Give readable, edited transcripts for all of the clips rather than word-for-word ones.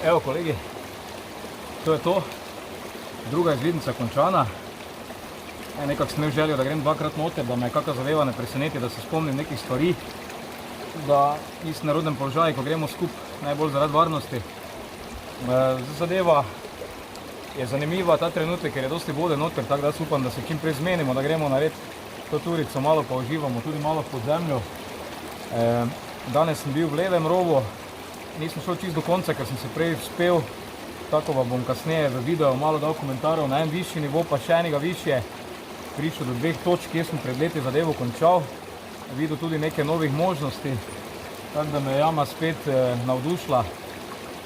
Evo kolegi, to je to, druga izvidnica končana. Nekako sem imel željo, da grem dvakrat noter, da me kakšna zadeva ne preseneti, da se spomnim nekih stvari, da nisem na rodnem položaju, ko gremo skupaj, najbolj zaradi varnosti. Zadeva je zanimiva ta trenutek, ker je dosti vode noter, tako da jaz upam, da se čim prej zmenimo, da gremo narediti to turico, malo pa uživamo, tudi malo pod zemljo. Danes sem bil v levem rovu, nisem šel čisto do konca, ker sem se prej uspel, tako pa bom kasneje v videu malo dal komentarjev na en višji nivo, pa še enega višje, prišel do dveh točk, kjer sem pred leti zadevo končal, videl tudi neke novih možnosti, tako da me je jama spet navdušila,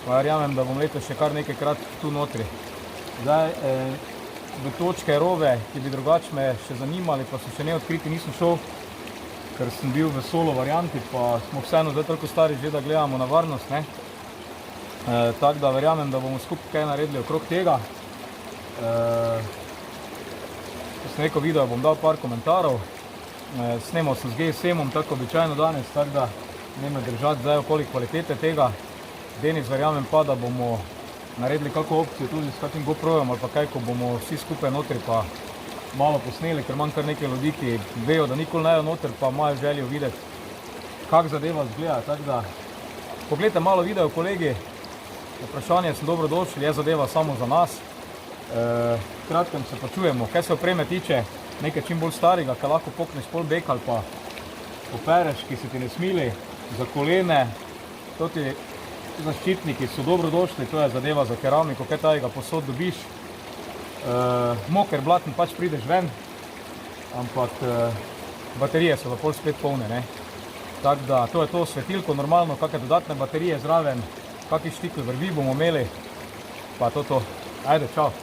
pa verjamem, da bom letos še kar nekajkrat tu notri. Zdaj, v točke rove, ki bi drugače me še zanimali, pa so še neodkriti, nisem šel, ker sem bil v solo varianti, pa smo vseeno zdaj toliko stari že, da gledamo na varnost, ne. Tako da verjamem, da bomo skupaj kaj naredili okrog tega. Ko sem rekel video, bom dal par komentarjev. Snemal sem z GSM-om, tako običajno danes, tako da ne me držati zdaj okoli kvalitete tega. Denis verjamem pa, da bomo naredili kakšno opcijo tudi s kakim GoPro-jem ali pa kaj, ko bomo vsi skupaj notri pa malo posneli, ker imam kar nekaj ljudi, ki vejo, da nikoli ne jo noter, pa imajo željo videti, kak zadeva zgleda, tako da pogledajte malo video, kolegi. Vprašanje sem dobrodošli, je zadeva samo za nas. Kratkem se pa čujemo, kaj se opreme tiče, nekaj čim bolj starega, kaj lahko pokneš pol bek ali pa opereš, ki se ti ne smili, za kolene, toti zaščitniki so dobrodošli, to je zadeva za keramiko, kaj tajega posod dobiš. Moker blaten pač prideš ven, ampak baterije so da pol spet polne, ne. Tako da to je to, svetilko normalno, kakšne dodatne baterije zraven, kakšni štikli vrvi bomo imeli, pa to. Ajde, čau.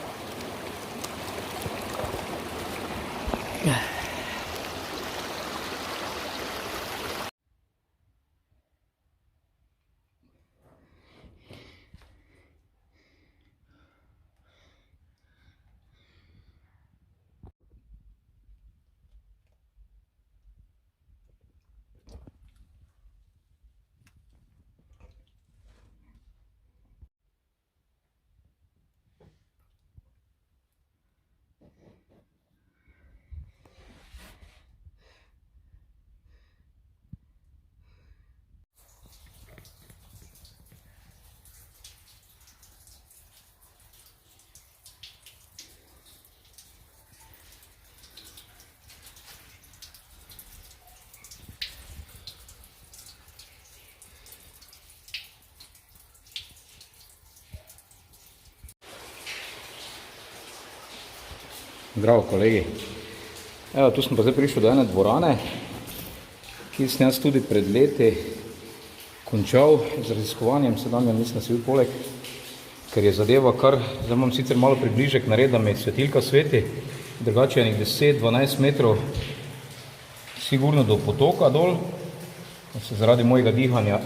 Zdravo, kolegi. Evo, tu sem pa zdaj prišel do ene dvorane, ki sem jaz tudi pred leti končal z raziskovanjem, sedaj nisem si bil poleg, ker je zadeva kar, zdaj imam sicer malo približek nared, da mi svetilka sveti, drugače je 10-12 metrov sigurno do potoka dol, se zaradi mojega dihanja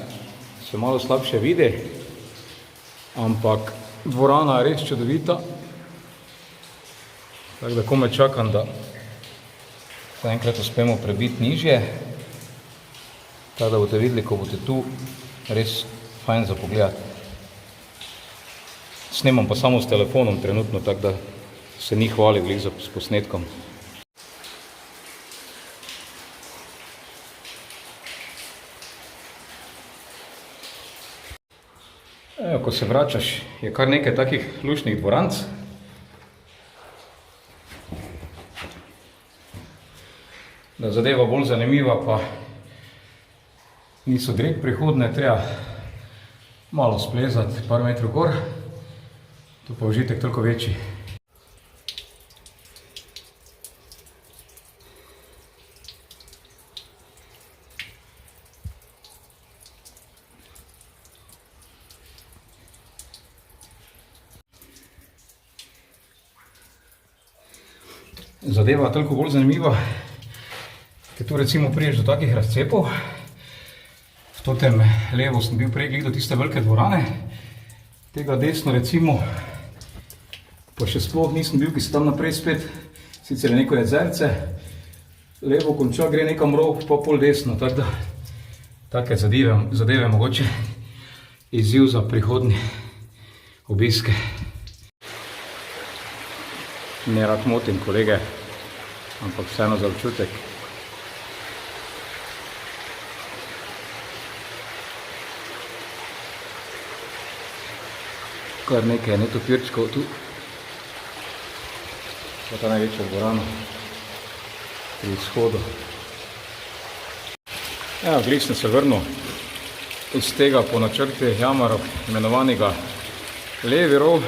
se malo slabše vidi, ampak dvorana je res čudovita. Tako da komaj čakam, da se enkrat uspemo prebiti nižje, tako da boste videli, ko boste tu, res fajn za pogledati. Snemam pa samo s telefonom trenutno, tako da se ni hvalil s posnetkom. Evo, ko se vračaš, je kar nekaj takih luštnih dvoranc. Da zadeva bolj zanimiva, pa niso direkt prihodne, treba malo splezati, par metrov gor, tu pa užitek toliko večji. Zadeva toliko bolj zanimiva, ker tu recimo priješ do takih razcepov. V totem levo sem bil prej glih do tiste velike dvorane, tega desno recimo, pa še sploh nisem bil, ki se tam naprej spet, sicer je neko jezerce, levo konča, gre nekam rov, pa pol desno, tako da take zadeve mogoče izziv za prihodnji obiske. Ne rad motim kolege, ampak vseeno za občutek. Kar nekaj je netopirčkov tu. To je ta največja dvorana pri izhodu. Ja, glih sem se vrnil iz tega po načrti jamarov imenovanega levi rov.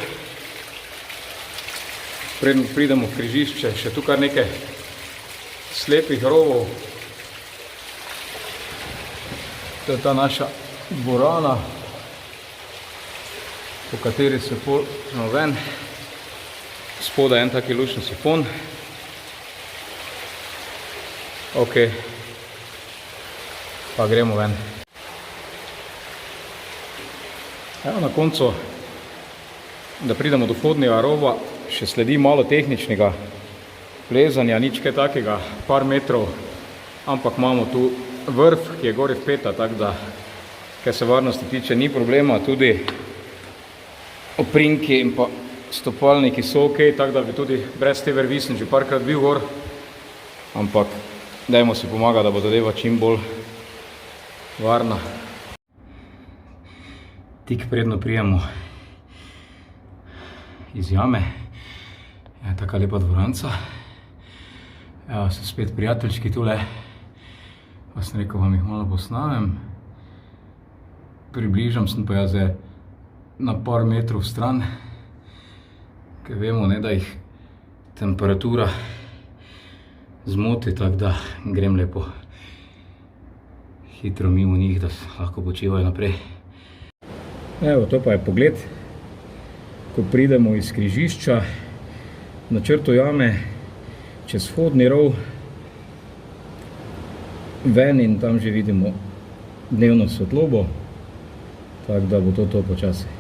Preden pridemo v križišče, še tu kar nekaj slepih rovov. To je ta naša dvorana, po kateri se pošljamo ven. Spodaj en taki lučni sifon. Ok, pa gremo ven. Evo na koncu, da pridemo do vhodnega rova, še sledi malo tehničnega plezanja, nič kaj takega, par metrov, ampak imamo tu vrv, ki je gori vpeta, tako da, kar se varnosti tiče, ni problema, tudi oprinki in pa stopalniki so ok, tako da bi tudi brez te vrvi sem že parkrat bil gor, ampak dajmo si pomagati, da bo zadeva čim bolj varna. Tik predno prijemo iz jame, je taka lepa dvoranca. Evo so spet prijateljčki tule, pa sem rekel, vam jih malo posnamem. Približam sem pa jaz na par metrov stran, ker vemo, ne, da jih temperatura zmoti, tako da grem lepo hitro mimo njih, da lahko počivajo naprej. Evo, to pa je pogled, ko pridemo iz križišča na črto jame, čez vhodni rov ven in tam že vidimo dnevno svetlobo, tako da bo to počasi.